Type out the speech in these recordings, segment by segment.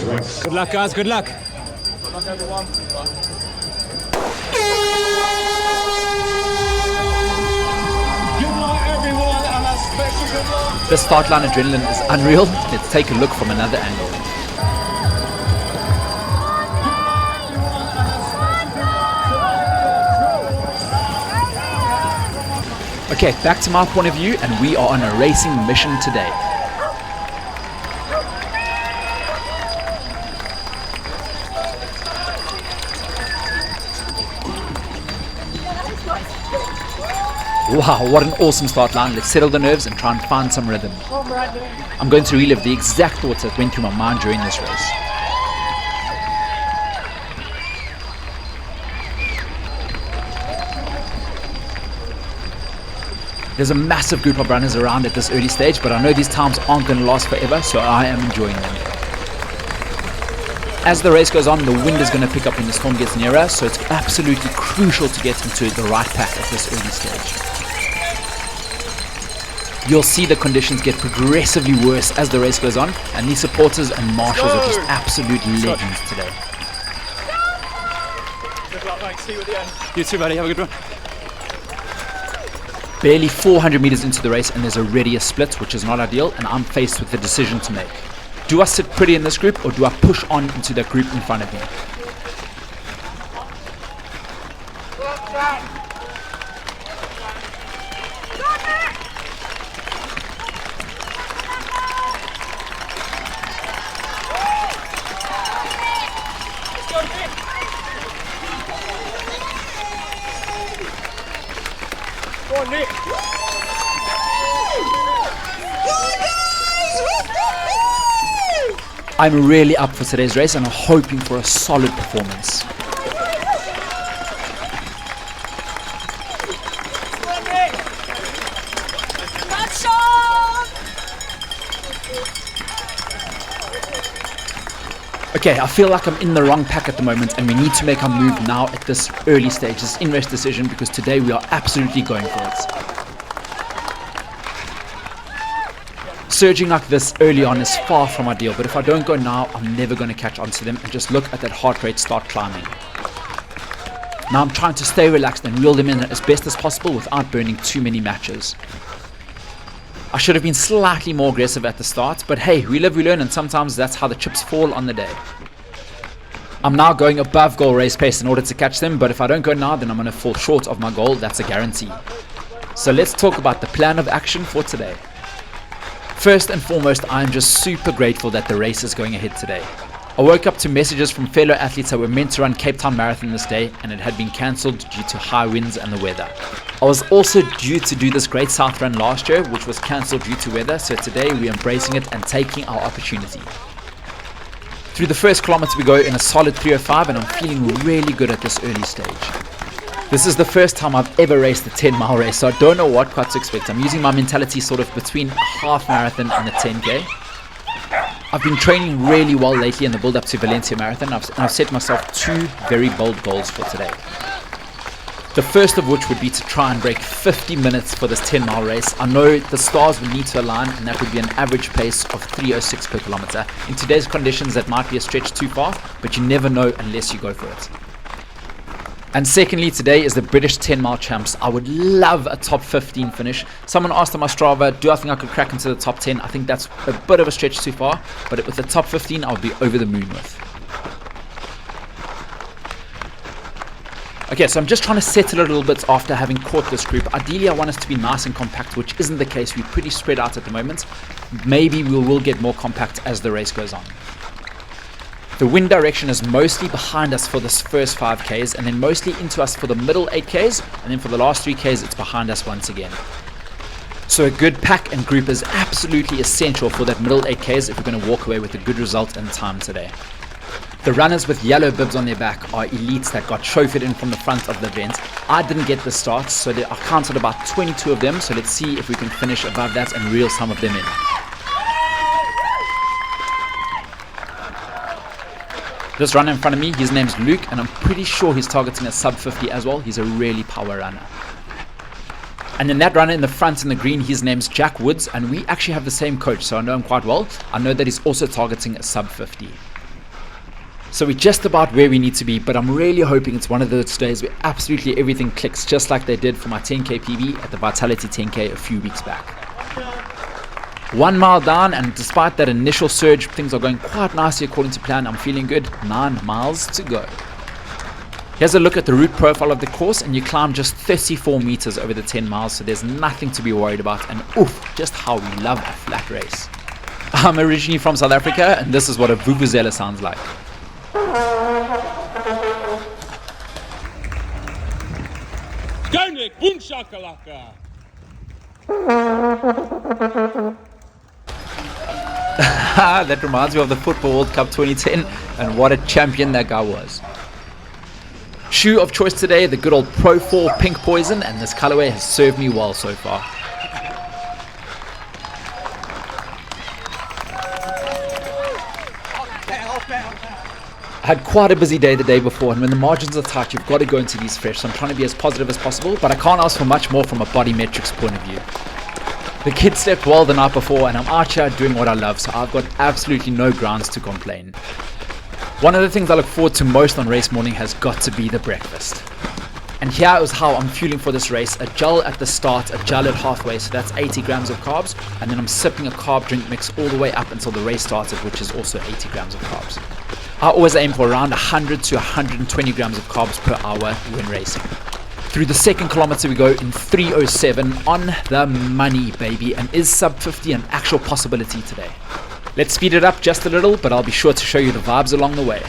race. Good luck, guys. Good luck. Good luck, everyone. Good luck, everyone, and a special good luck. The start line adrenaline is unreal. Let's take a look from another angle. Okay, back to my point of view, and we are on a racing mission today. Wow, what an awesome start line. Let's settle the nerves and try and find some rhythm. I'm going to relive the exact thoughts that went through my mind during this race. There's a massive group of runners around at this early stage, but I know these times aren't going to last forever, so I am enjoying them. As the race goes on, the wind is going to pick up when the storm gets nearer, so it's absolutely crucial to get into the right pack at this early stage. You'll see the conditions get progressively worse as the race goes on, and these supporters and marshals are just absolute legends today. Good luck, mate. See you at the end. You too, buddy. Have a good one. Barely 400 meters into the race and there's already a split, which is not ideal, and I'm faced with a decision to make. Do I sit pretty in this group or do I push on into the group in front of me? Go on, Nick. I'm really up for today's race and I'm hoping for a solid performance. Okay, I feel like I'm in the wrong pack at the moment and we need to make our move now at this early stage, this in-race decision, because today we are absolutely going for it. Surging like this early on is far from ideal, but if I don't go now, I'm never going to catch on to them, and just look at that heart rate start climbing. Now I'm trying to stay relaxed and reel them in as best as possible without burning too many matches. I should have been slightly more aggressive at the start, but hey, we live, we learn, and sometimes that's how the chips fall on the day. I'm now going above goal race pace in order to catch them, but if I don't go now, then I'm going to fall short of my goal. That's a guarantee. So let's talk about the plan of action for today. First and foremost, I'm just super grateful that the race is going ahead today. I woke up to messages from fellow athletes that were meant to run Cape Town Marathon this day, and it had been cancelled due to high winds and the weather. I was also due to do this Great South Run last year, which was cancelled due to weather, so today we're embracing it and taking our opportunity. Through the first kilometer we go in a solid 3:05, and I'm feeling really good at this early stage. This is the first time I've ever raced a 10-mile race, so I don't know what quite to expect. I'm using my mentality sort of between a half marathon and a 10K. I've been training really well lately in the build-up to Valencia Marathon, and I've set myself two very bold goals for today. The first of which would be to try and break 50 minutes for this 10-mile race. I know the stars will need to align, and that would be an average pace of 3:06 per kilometer. In today's conditions, that might be a stretch too far, but you never know unless you go for it. And secondly, today is the British 10-mile champs. I would love a top 15 finish. Someone asked on my Strava, do I think I could crack into the top 10? I think that's a bit of a stretch too far, but with the top 15, I would be over the moon with. Okay, so I'm just trying to settle a little bit after having caught this group. Ideally, I want us to be nice and compact, which isn't the case. We're pretty spread out at the moment. Maybe we will get more compact as the race goes on. The wind direction is mostly behind us for this first 5Ks, and then mostly into us for the middle 8Ks, and then for the last 3Ks, it's behind us once again. So a good pack and group is absolutely essential for that middle 8Ks if we're going to walk away with a good result and time today. The runners with yellow bibs on their back are elites that got chauffeured in from the front of the event. I didn't get the start, so I counted about 22 of them, so let's see if we can finish above that and reel some of them in. This runner in front of me, his name's Luke, and I'm pretty sure he's targeting a sub 50 as well. He's a really power runner. And then that runner in the front in the green, his name's Jack Woods, and we actually have the same coach, so I know him quite well. I know that he's also targeting a sub 50. So we're just about where we need to be, but I'm really hoping it's one of those days where absolutely everything clicks, just like they did for my 10k PB at the Vitality 10k a few weeks back. 1 mile down, and despite that initial surge, things are going quite nicely according to plan. I'm feeling good. 9 miles to go. Here's a look at the route profile of the course, and you climb just 34 meters over the 10 miles, so there's nothing to be worried about. And oof, just how we love a flat race. I'm originally from South Africa, and this is what a vuvuzela sounds like. Go Nick, boom shakalaka. That reminds me of the Football World Cup 2010, and what a champion that guy was. Shoe of choice today, the good old Pro 4 Pink Poison, and this colorway has served me well so far. I had quite a busy day the day before, and when the margins are tight, you've got to go into these fresh, so I'm trying to be as positive as possible, but I can't ask for much more from a body metrics point of view. The kids slept well the night before, and I'm out here doing what I love, so I've got absolutely no grounds to complain. One of the things I look forward to most on race morning has got to be the breakfast. And here is how I'm fueling for this race: a gel at the start, a gel at halfway, so that's 80 grams of carbs, and then I'm sipping a carb drink mix all the way up until the race started, which is also 80 grams of carbs. I always aim for around 100 to 120 grams of carbs per hour when racing. Through the second kilometer we go in 3:07, on the money, baby. And is sub 50 an actual possibility today? Let's speed it up just a little, but I'll be sure to show you the vibes along the way.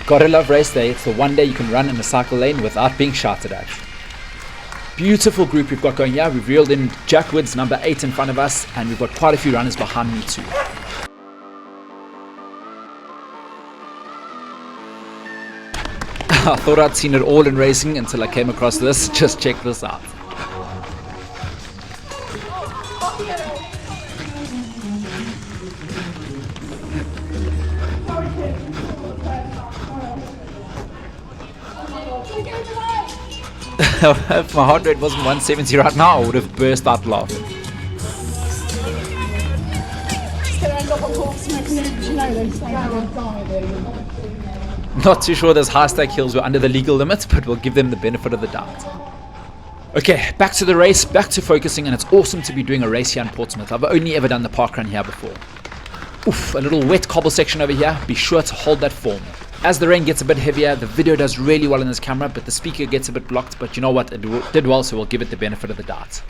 Gotta love race day. It's the one day you can run in a cycle lane without being shouted at. Beautiful group we've got going here. We've reeled in Jack Woods, number 8 in front of us, and we've got quite a few runners behind me too. I thought I'd seen it all in racing until I came across this. Just check this out. If my heart rate wasn't 170 right now, I would have burst out laughing. Not too sure those high stake hills were under the legal limits, but we'll give them the benefit of the doubt. Okay, back to the race, back to focusing, and it's awesome to be doing a race here in Portsmouth. I've only ever done the park run here before. Oof, a little wet cobble section over here. Be sure to hold that form. As the rain gets a bit heavier, the video does really well in this camera, but the speaker gets a bit blocked. But you know what? It did well, so we'll give it the benefit of the doubt.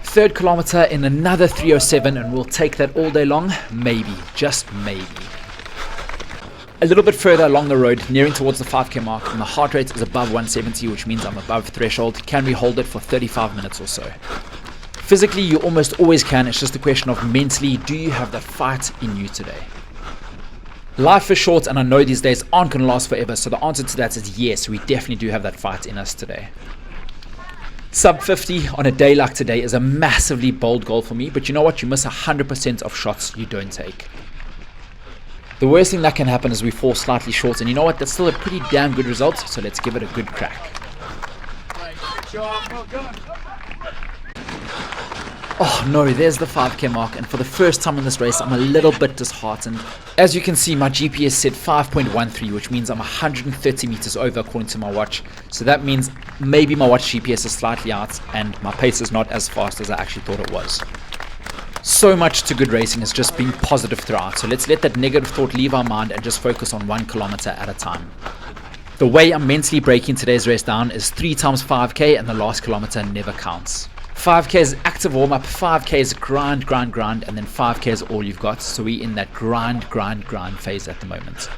Third kilometer in another 3:07, and we'll take that all day long. Maybe, just maybe. A little bit further along the road, nearing towards the 5k mark, and the heart rate is above 170, which means I'm above threshold. Can we hold it for 35 minutes or so? Physically, you almost always can. It's just a question of mentally, do you have that fight in you today? Life is short, and I know these days aren't going to last forever, so the answer to that is yes, we definitely do have that fight in us today. Sub 50 on a day like today is a massively bold goal for me, but you know what? You miss 100% of shots you don't take. The worst thing that can happen is we fall slightly short, and you know what? That's still a pretty damn good result, so let's give it a good crack. Oh no, there's the 5k mark, and for the first time in this race, I'm a little bit disheartened. As you can see, my GPS said 5.13, which means I'm 130 meters over according to my watch. So that means maybe my watch GPS is slightly out, and my pace is not as fast as I actually thought it was. So much to good racing is just being positive throughout, so let's let that negative thought leave our mind and just focus on 1 kilometer at a time. The way I'm mentally breaking today's race down is 3 times 5k, and the last kilometer never counts. 5k is active warm-up, 5k is grind, and then 5k is all you've got. So we're in that grind phase at the moment.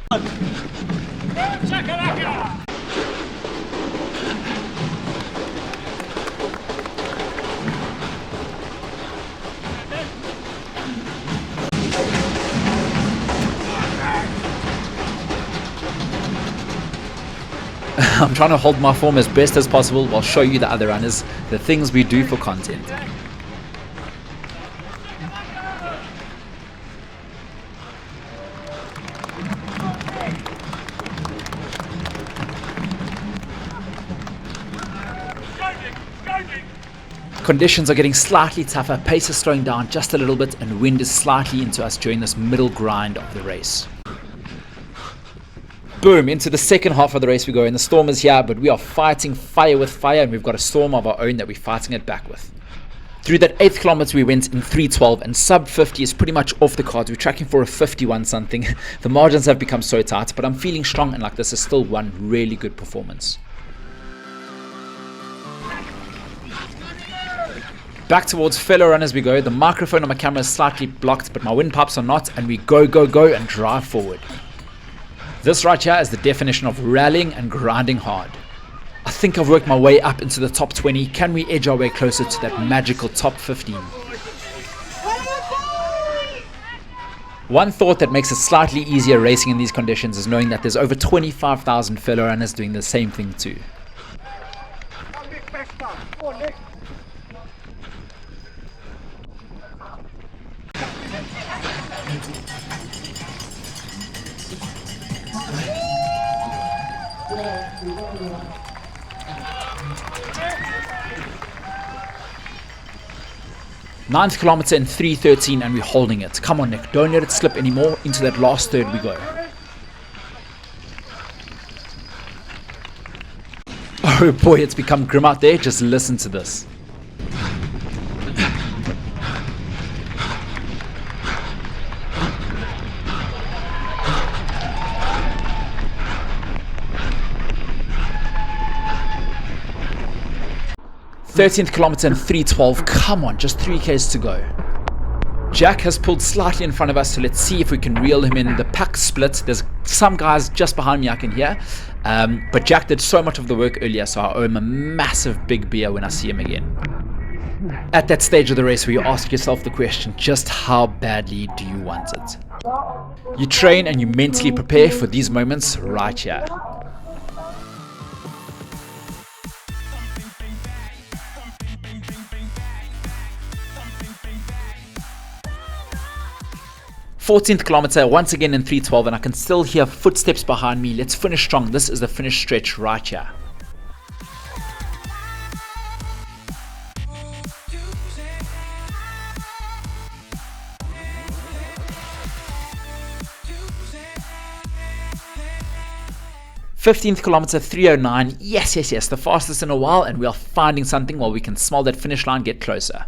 I'm trying to hold my form as best as possible while show you the other runners the things we do for content. Conditions are getting slightly tougher, pace is slowing down just a little bit, and wind is slightly into us during this middle grind of the race. Boom, into the second half of the race we go, and the storm is here, but we are fighting fire with fire, and we've got a storm of our own that we're fighting it back with. Through that 8th kilometer we went in 3:12, and sub 50 is pretty much off the cards. We're tracking for a 51 something. The margins have become so tight, but I'm feeling strong, and like this is still one really good performance. Back towards fellow runners we go. The microphone on my camera is slightly blocked, but my windpipes are not, and we go, go, go and drive forward. This right here is the definition of rallying and grinding hard. I think I've worked my way up into the top 20. Can we edge our way closer to that magical top 15? One thought that makes it slightly easier racing in these conditions is knowing that there's over 25,000 fellow runners doing the same thing too. 9th kilometer in 3:13, and we're holding it. Come on, Nick, don't let it slip anymore. Into that last third we go. Oh boy, it's become grim out there. Just listen to this. Thirteenth kilometer in 3:12. Come on, just 3 k's to go. Jack has pulled slightly in front of us, so let's see if we can reel him in. The pack split. There's some guys just behind me I can hear, but Jack did so much of the work earlier, so I owe him a massive big beer when I see him again. At that stage of the race where you ask yourself the question, just how badly do you want it? You train and you mentally prepare for these moments right here. Fourteenth kilometer, once again in 3:12, and I can still hear footsteps behind me. Let's finish strong. This is the finish stretch right here. Fifteenth kilometer, 3:09. Yes, yes, yes, the fastest in a while, and we are finding something while we can smell that finish line get closer.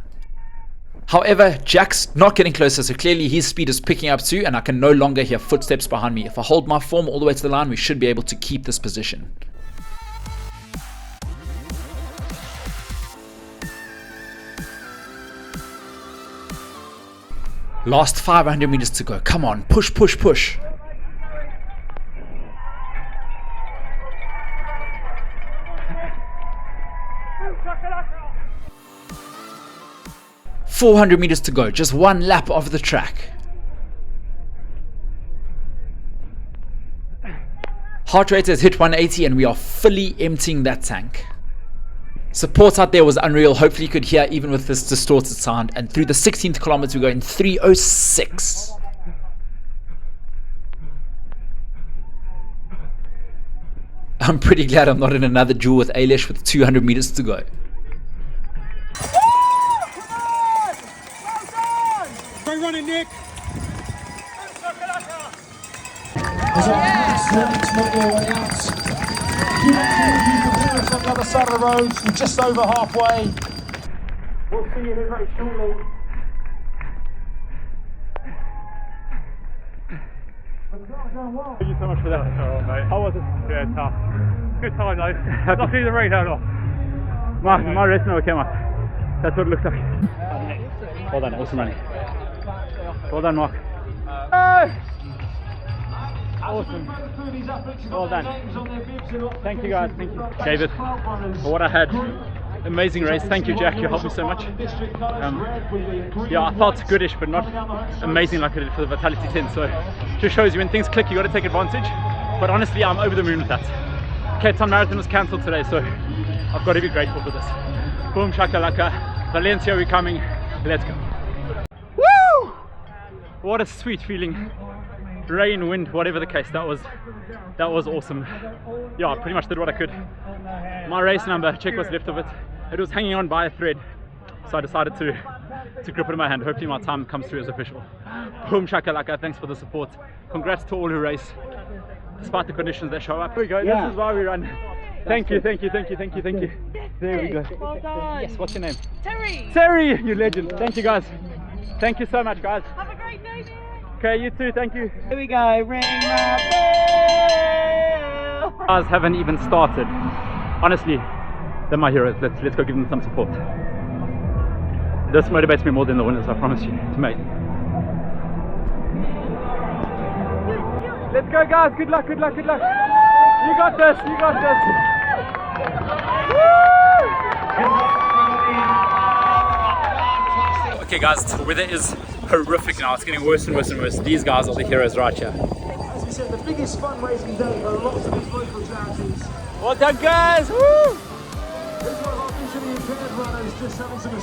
However, Jack's not getting closer, so clearly his speed is picking up too, and I can no longer hear footsteps behind me. If I hold my form all the way to the line, we should be able to keep this position. Last 500 meters to go. Come on, push, push, push. $400 meters to go, just one lap of the track. Heart rate has hit 180 and we are fully emptying that tank. Support out there was unreal. Hopefully you could hear even with this distorted sound. And through the 16th kilometer we go in 3:06. I'm pretty glad I'm not in another duel with Ailish with 200 meters to go. Great running, Nick. There's a pass left to make their way out. You can hear us on the other side of the road. We're just over halfway. We'll see you here very shortly. Thank you so much for that. Oh, mate. How was it? Yeah, tough. Good time, though. Not feeling the rain at all. My race never came up. That's what it looks like. Well done, awesome running. Well done, Mark. Awesome. Well done. Thank you, guys. Thank you. Gave it for what I had. Amazing race. Thank you, Jack. You helped me so much. Yeah, I felt goodish, but not amazing like I did for the Vitality 10. So, just shows you when things click, you got to take advantage. But honestly, I'm over the moon with that. Cape Town Marathon was cancelled today, so I've got to be grateful for this. Boom shakalaka, Valencia, we're coming. Let's go. Woo! What a sweet feeling. Rain, wind, whatever the case, that was awesome. Yeah, I pretty much did what I could. My race number, check what's left of it. It was hanging on by a thread, so I decided to grip it in my hand. Hopefully my time comes through as official. Boom shakalaka, thanks for the support. Congrats to all who race, despite the conditions that show up. Here we go, This is why we run. Thank you. There we go. Well done. Yes, what's your name? Terry. Terry, you legend. Thank you guys. Thank you so much, guys. Have a great day, Nick. Okay, you too, thank you. Here we go. Ring my bell. Guys haven't even started. Honestly, they're my heroes. Let's go give them some support. This motivates me more than the winners, I promise you. It's mate. Let's go, guys. Good luck. You got this. Okay guys, the weather is horrific now. It's getting worse and worse. These guys are the heroes right here. As we said, the biggest fundraising day for lots of these local charities. Well done, guys! Woo! This is one of our visually impaired runners just having some